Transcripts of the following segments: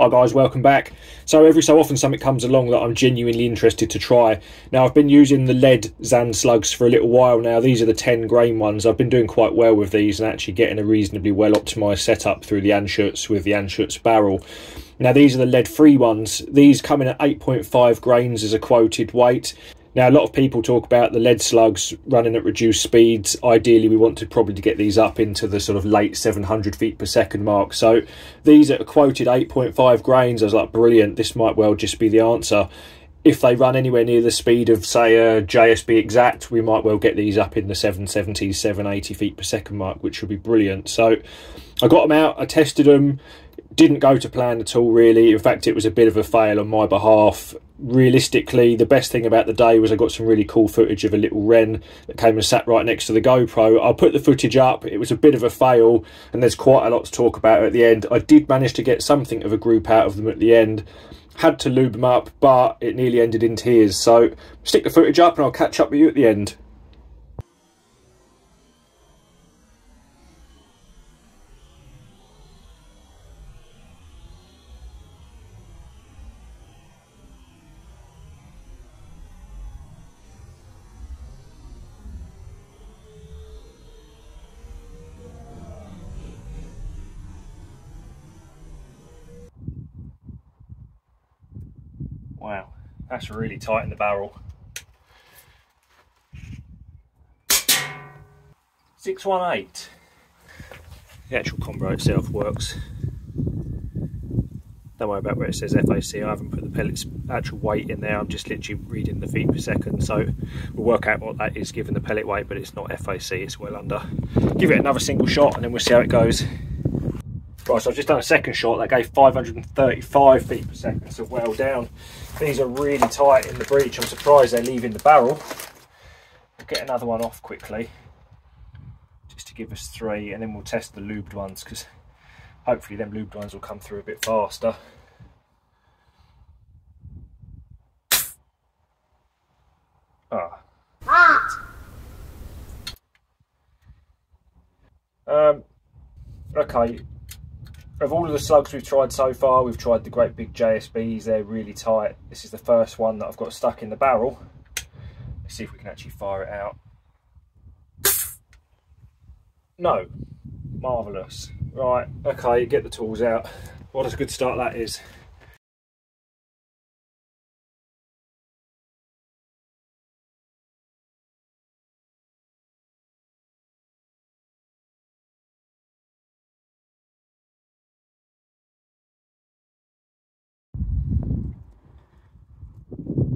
Hi guys, welcome back. So every so often something comes along that I'm genuinely interested to try. Now I've been using the lead ZAN slugs for a little while now. These are the 10 grain ones. I've been doing quite well with these and actually getting a reasonably well optimised setup through the Anschutz with the Anschutz barrel. Now these are the lead free ones. These come in at 8.5 grains as a quoted weight. Now a lot of people talk about the lead slugs running at reduced speeds. Ideally we want to probably get these up into the sort of late 700 feet per second mark. So these are quoted 8.5 grains. I was like, brilliant, this might well just be the answer. If they run anywhere near the speed of, say, a JSB exact, we might well get these up in the 770, 780 feet per second mark, which would be brilliant. So I got them out, I tested them. Didn't go to plan at all, really. In fact, it was a bit of a fail on my behalf. Realistically, the best thing about the day was I got some really cool footage of a little wren that came and sat right next to the GoPro. I'll put the footage up. It was a bit of a fail, and there's quite a lot to talk about at the end. I did manage to get something of a group out of them at the end. Had to lube them up, but it nearly ended in tears. So stick the footage up, and I'll catch up with you at the end. Wow, that's really tight in the barrel. 618. The actual combo itself works. Don't worry about where it says FAC. I haven't put the pellets actual weight in there. I'm just literally reading the feet per second. So we'll work out what that is given the pellet weight, but it's not FAC, it's well under. Give it another single shot and then we'll see how it goes. Right, so I've just done a second shot. That gave 535 feet per second, so well down. These are really tight in the breech. I'm surprised they're leaving the barrel. We'll get another one off quickly, just to give us 3, and then we'll test the lubed ones, because hopefully them lubed ones will come through a bit faster. Okay. Of all of the slugs we've tried so far, we've tried the great big JSBs. They're really tight. This is the first one that I've got stuck in the barrel. Let's see if we can actually fire it out. No. Marvellous. Right, okay, get the tools out. What a good start that is.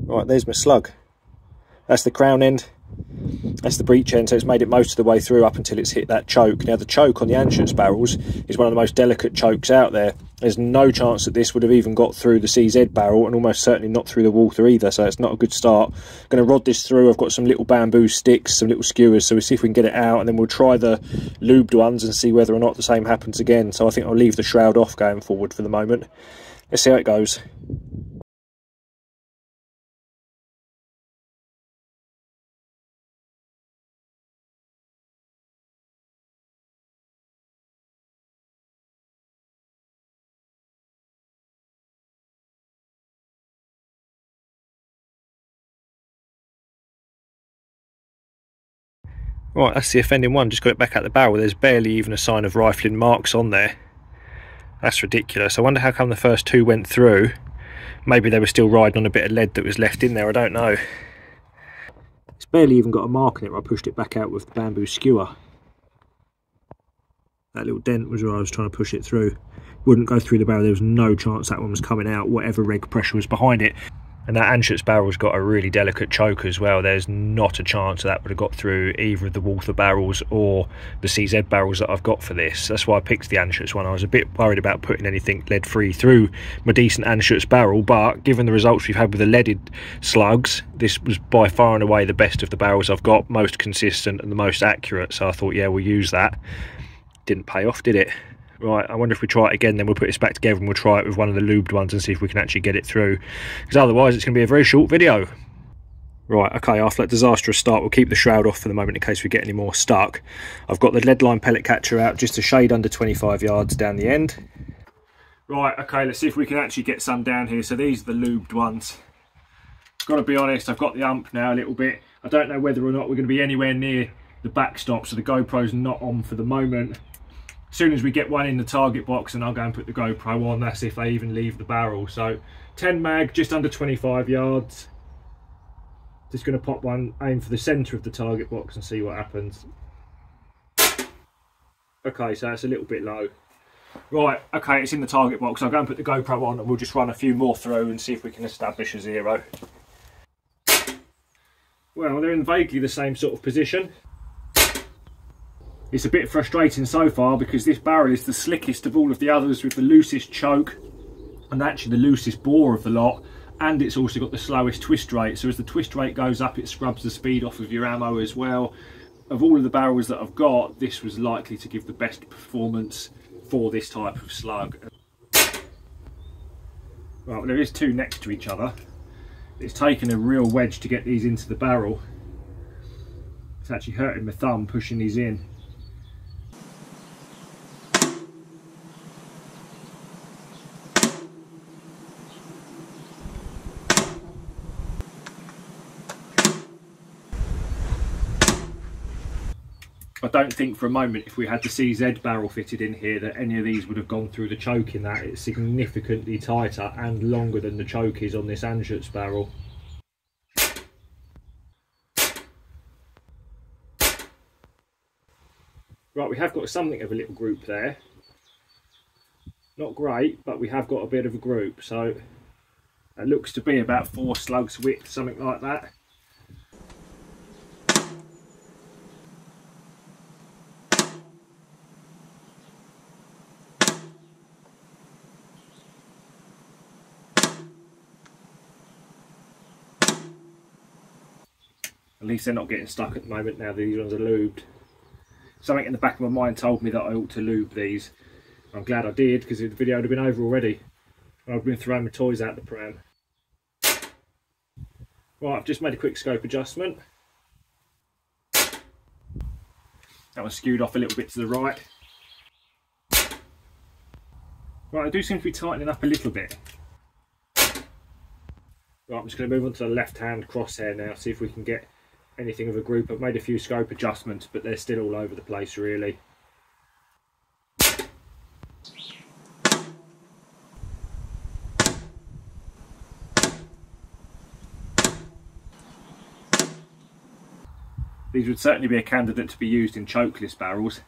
Right, there's my slug. That's the crown end, that's the breech end, so it's made it most of the way through up until it's hit that choke. Now the choke on the Anschutz barrels is one of the most delicate chokes out there. There's no chance that this would have even got through the CZ barrel, and almost certainly not through the Walther either, so it's not a good start. I'm going to rod this through. I've got some little bamboo sticks, some little skewers, so we'll see if we can get it out, and then we'll try the lubed ones and see whether or not the same happens again. So I think I'll leave the shroud off going forward for the moment. Let's see how it goes. Right, that's the offending one. Just got it back out the barrel. There's barely even a sign of rifling marks on there. That's ridiculous. I wonder how come the first 2 went through. Maybe they were still riding on a bit of lead that was left in there, I don't know. It's barely even got a mark on it where I pushed it back out with the bamboo skewer. That little dent was where I was trying to push it through. Wouldn't go through the barrel. There was no chance that one was coming out, whatever reg pressure was behind it. And that Anschutz barrel's got a really delicate choke as well. There's not a chance that would have got through either of the Walther barrels or the CZ barrels that I've got for this. That's why I picked the Anschutz one. I was a bit worried about putting anything lead free through my decent Anschutz barrel, but given the results we've had with the leaded slugs, this was by far and away the best of the barrels I've got, most consistent and the most accurate. So I thought, yeah, we'll use that. Didn't pay off, did it? Right, I wonder if we try it again, then we'll put this back together and we'll try it with one of the lubed ones and see if we can actually get it through, because otherwise it's going to be a very short video. Right, okay, after that disastrous start, we'll keep the shroud off for the moment in case we get any more stuck. I've got the lead line pellet catcher out just a shade under 25 yards down the end. Right, okay, let's see if we can actually get some down here. So these are the lubed ones. Got to be honest, I've got the ump now a little bit. I don't know whether or not we're going to be anywhere near the backstop, so the GoPro's not on for the moment. As soon as we get one in the target box, and I'll go and put the GoPro on, that's if they even leave the barrel. So 10 mag, just under 25 yards. Just going to pop one, aim for the centre of the target box and see what happens. Okay, so that's a little bit low. Right, okay, it's in the target box. I'll go and put the GoPro on and we'll just run a few more through and see if we can establish a zero. Well, they're in vaguely the same sort of position. It's a bit frustrating so far because this barrel is the slickest of all of the others, with the loosest choke and actually the loosest bore of the lot, and it's also got the slowest twist rate. So as the twist rate goes up, it scrubs the speed off of your ammo as well. Of all of the barrels that I've got, this was likely to give the best performance for this type of slug. Well, there is two next to each other. It's taken a real wedge to get these into the barrel. It's actually hurting my thumb pushing these in. I don't think for a moment, if we had the CZ barrel fitted in here, that any of these would have gone through the choke in that. It's significantly tighter and longer than the choke is on this Anschutz barrel. Right, we have got something of a little group there. Not great, but we have got a bit of a group. So it looks to be about 4 slugs width, something like that. At least they're not getting stuck at the moment now these ones are lubed. Something in the back of my mind told me that I ought to lube these. I'm glad I did, because the video would have been over already. I've been throwing my toys out the pram. Right, I've just made a quick scope adjustment. That was skewed off a little bit to the right. Right, I do seem to be tightening up a little bit. Right, I'm just going to move on to the left hand crosshair now, see if we can get anything of a group. I've made a few scope adjustments, but they're still all over the place really. These would certainly be a candidate to be used in chokeless barrels.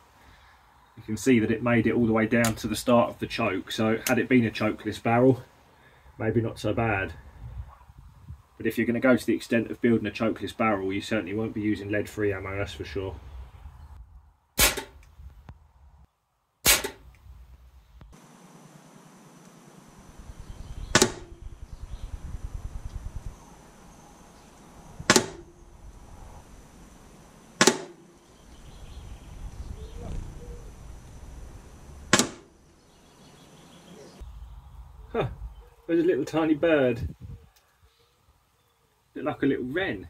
You can see that it made it all the way down to the start of the choke, so had it been a chokeless barrel, maybe not so bad. But if you're going to go to the extent of building a chokeless barrel, you certainly won't be using lead-free ammo, that's for sure. Huh, there's a little tiny bird. Look like a little wren.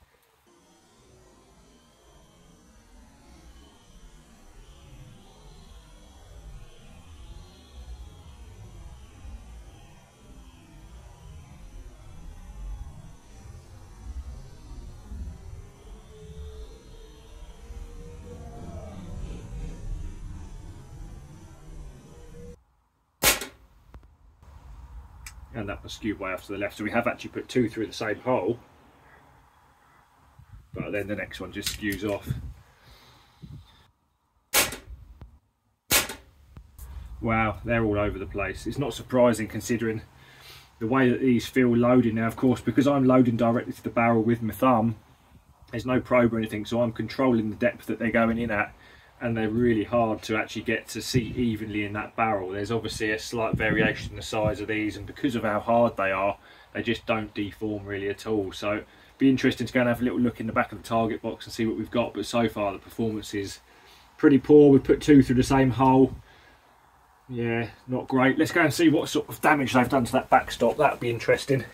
And that was skewed way off to the left, so we have actually put 2 through the same hole, but then the next one just skews off. Wow, they're all over the place. It's not surprising considering the way that these feel loaded now. Of course, because I'm loading directly to the barrel with my thumb, there's no probe or anything, so I'm controlling the depth that they're going in at, and they're really hard to actually get to see evenly in that barrel. There's obviously a slight variation in the size of these, and because of how hard they are, they just don't deform really at all. So it'd be interesting to go and have a little look in the back of the target box and see what we've got, but so far the performance is pretty poor. We've put 2 through the same hole. Yeah, not great. Let's go and see what sort of damage they've done to that backstop. That would be interesting.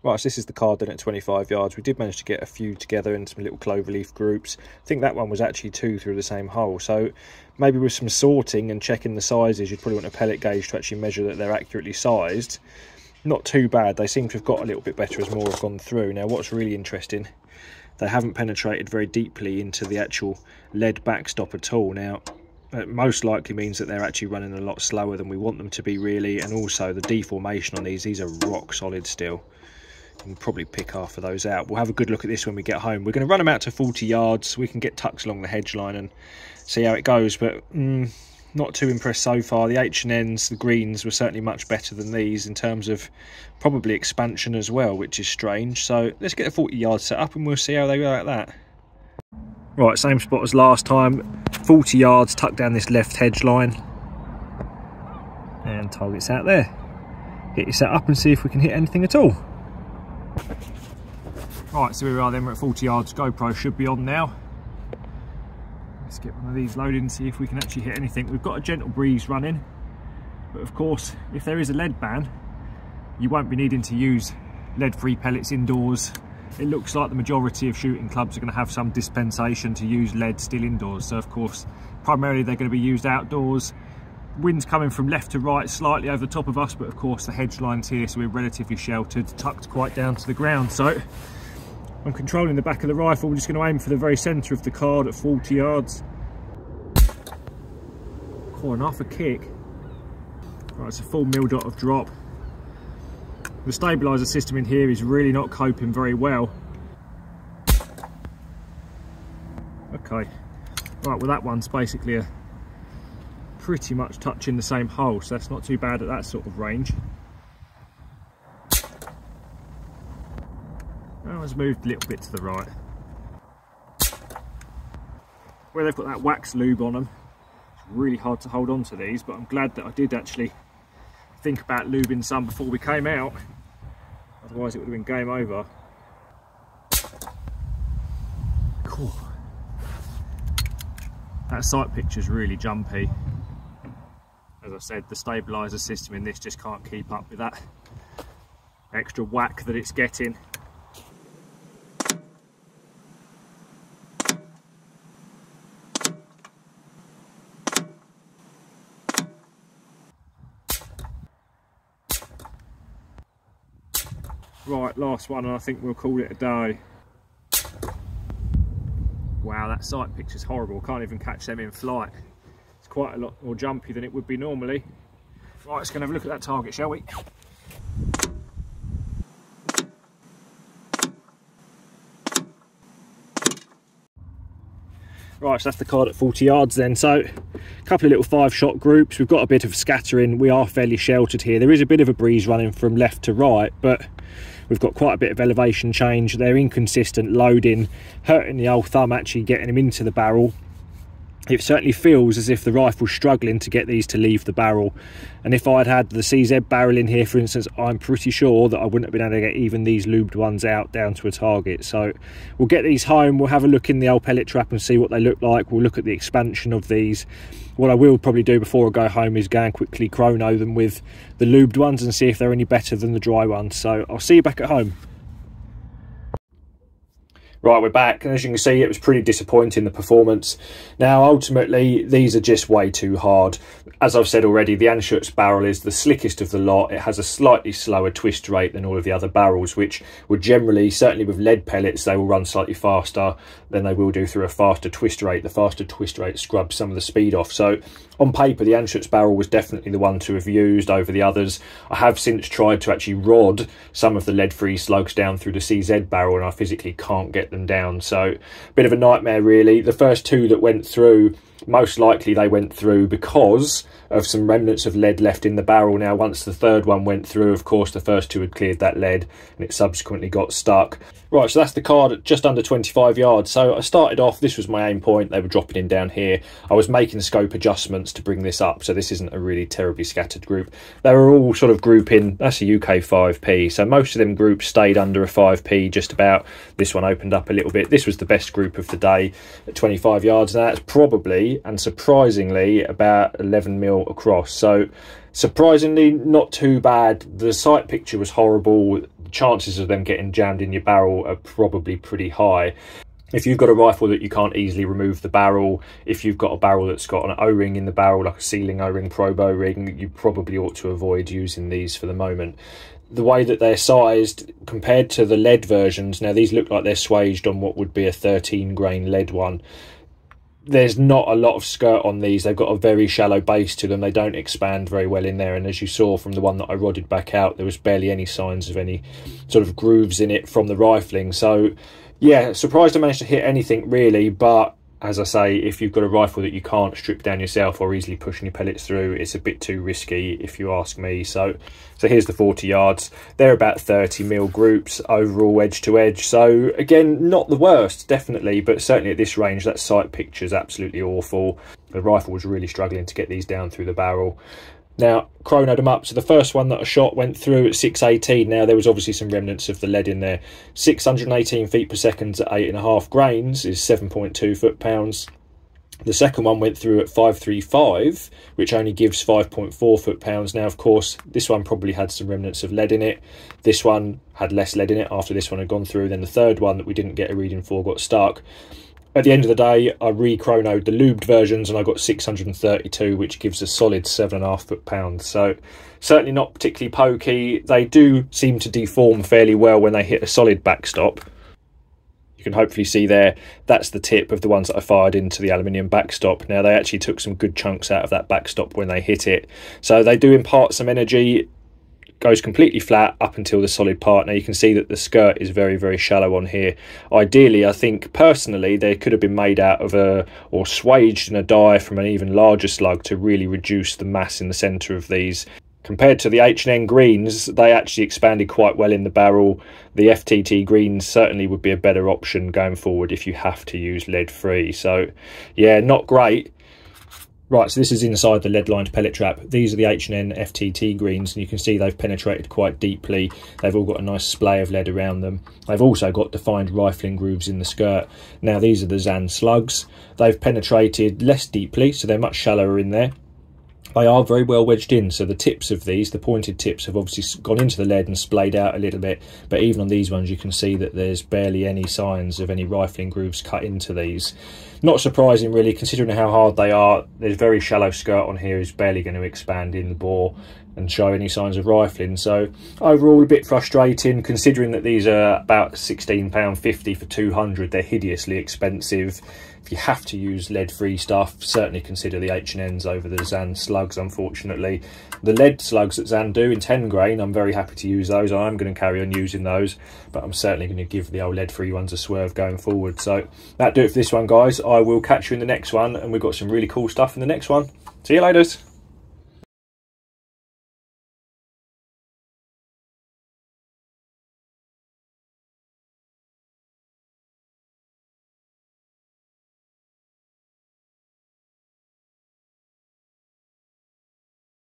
Right, so this is the card then at 25 yards. We did manage to get a few together in some little cloverleaf groups. I think that one was actually 2 through the same hole. So maybe with some sorting and checking the sizes, you'd probably want a pellet gauge to actually measure that they're accurately sized. Not too bad. They seem to have got a little bit better as more have gone through. Now, what's really interesting, they haven't penetrated very deeply into the actual lead backstop at all. Now, it most likely means that they're actually running a lot slower than we want them to be, really. And also the deformation on these are rock solid still. You can probably pick half of those out. We'll have a good look at this when we get home. We're going to run them out to 40 yards. We can get tucks along the hedge line and see how it goes, but not too impressed so far. The H&Ns, the greens, were certainly much better than these in terms of probably expansion as well, which is strange. So let's get a 40 yard set up and we'll see how they go at that. Right, same spot as last time. 40 yards, tucked down this left hedge line. And target's out there. Get your set up and see if we can hit anything at all. Right, so here we are then, we're at 40 yards. GoPro should be on now. Let's get one of these loaded and see if we can actually hit anything. We've got a gentle breeze running, but of course, if there is a lead ban, you won't be needing to use lead-free pellets indoors. It looks like the majority of shooting clubs are going to have some dispensation to use lead still indoors. So of course, primarily they're going to be used outdoors. Wind's coming from left to right, slightly over the top of us, but of course the hedge line's here, so we're relatively sheltered, tucked quite down to the ground. So I'm controlling the back of the rifle. We're just going to aim for the very centre of the card at 40 yards. Quite enough a kick. Right, it's a full mil dot of drop. The stabiliser system in here is really not coping very well. Okay, right, well that one's basically pretty much touching the same hole, so that's not too bad at that sort of range. That one's moved a little bit to the right. Where they've got that wax lube on them, it's really hard to hold on to these, but I'm glad that I did actually think about lubing some before we came out. Otherwise it would have been game over. Cool. That sight picture's really jumpy. As I said, the stabiliser system in this just can't keep up with that extra whack that it's getting. Right, last one and I think we'll call it a day. Wow, that sight picture's horrible. Can't even catch them in flight. It's quite a lot more jumpy than it would be normally. Right, let's go and have a look at that target, shall we? Right, so that's the card at 40 yards then. So a couple of little 5-shot groups. We've got a bit of scattering. We are fairly sheltered here. There is a bit of a breeze running from left to right, but we've got quite a bit of elevation change. They're inconsistent loading, hurting the old thumb, actually getting them into the barrel. It certainly feels as if the rifle's struggling to get these to leave the barrel. And if I'd had the CZ barrel in here, for instance, I'm pretty sure that I wouldn't have been able to get even these lubed ones out down to a target. So we'll get these home, we'll have a look in the old pellet trap and see what they look like. We'll look at the expansion of these. What I will probably do before I go home is go and quickly chrono them with the lubed ones and see if they're any better than the dry ones. So I'll see you back at home. Right, we're back, and as you can see, it was pretty disappointing, the performance. Now, ultimately, these are just way too hard. As I've said already, the Anschutz barrel is the slickest of the lot. It has a slightly slower twist rate than all of the other barrels, which would generally, certainly with lead pellets, they will run slightly faster than they will do through a faster twist rate. The faster twist rate scrubs some of the speed off. So, on paper, the Anschutz barrel was definitely the one to have used over the others. I have since tried to actually rod some of the lead-free slugs down through the CZ barrel, and I physically can't get them down. So a bit of a nightmare, really. The first two that went through, most likely they went through because of some remnants of lead left in the barrel. Now, once the third one went through, of course, the first two had cleared that lead and it subsequently got stuck. Right, so that's the card at just under 25 yards. So I started off, this was my aim point, they were dropping in down here. I was making scope adjustments to bring this up, so this isn't a really terribly scattered group. They were all sort of grouping, that's a UK 5p, so most of them groups stayed under a 5p, just about. This one opened up a little bit. This was the best group of the day at 25 yards, and that's probably, and surprisingly, about 11 mil across. So surprisingly not too bad. The sight picture was horrible. chances of them getting jammed in your barrel are probably pretty high. If you've got a rifle that you can't easily remove the barrel, if you've got a barrel that's got an O-ring in the barrel, like a ceiling O-ring, probe O-ring, you probably ought to avoid using these for the moment. The way that they're sized compared to the lead versions, now these look like they're swaged on what would be a 13 grain lead one. There's not a lot of skirt on these. They've got a very shallow base to them. They don't expand very well in there. And as you saw from the one that I rodded back out, there was barely any signs of any sort of grooves in it from the rifling. So yeah, surprised I managed to hit anything really, but as I say, if you've got a rifle that you can't strip down yourself or easily pushing your pellets through, it's a bit too risky if you ask me. So here's the 40 yards. They're about 30mm groups overall edge to edge. So again, not the worst, definitely, but certainly at this range, that sight picture is absolutely awful. The rifle was really struggling to get these down through the barrel. Now, chronoed them up. So the first one that I shot went through at 618. Now, there was obviously some remnants of the lead in there. 618 feet per second at 8.5 grains is 7.2 foot-pounds. The second one went through at 535, which only gives 5.4 foot-pounds. Now, of course, this one probably had some remnants of lead in it. This one had less lead in it after this one had gone through. Then the third one that we didn't get a reading for got stuck. At the end of the day, I re-chronoed the lubed versions and I got 632, which gives a solid 7.5 foot-pounds. So certainly not particularly pokey. They do seem to deform fairly well when they hit a solid backstop. You can hopefully see there, that's the tip of the ones that I fired into the aluminium backstop. Now, they actually took some good chunks out of that backstop when they hit it. So they do impart some energy. Goes completely flat up until the solid part. Now you can see that the skirt is very, very shallow on here. Ideally, I think personally they could have been made out of or swaged in a die from an even larger slug to really reduce the mass in the centre of these. Compared to the H&N greens, they actually expanded quite well in the barrel. The FTT greens certainly would be a better option going forward if you have to use lead free. So yeah, not great. Right, so this is inside the lead-lined pellet trap. These are the H&N FTT greens, and you can see they've penetrated quite deeply. They've all got a nice splay of lead around them. They've also got defined rifling grooves in the skirt. Now, these are the ZAN slugs. They've penetrated less deeply, so they're much shallower in there. They are very well wedged in, so the tips of these, the pointed tips, have obviously gone into the lead and splayed out a little bit, but even on these ones you can see that there's barely any signs of any rifling grooves cut into these. Not surprising really, considering how hard they are. There's very shallow skirt on here, is barely going to expand in the bore and show any signs of rifling. So overall a bit frustrating, considering that these are about £16.50 for 200. They're hideously expensive. If you have to use lead-free stuff, certainly consider the H&Ns over the ZAN slugs, unfortunately. The lead slugs that ZAN do in 10 grain, I'm very happy to use those. I'm going to carry on using those, but I'm certainly going to give the old lead-free ones a swerve going forward. So that'll do it for this one, guys. I will catch you in the next one, and we've got some really cool stuff in the next one. See you later.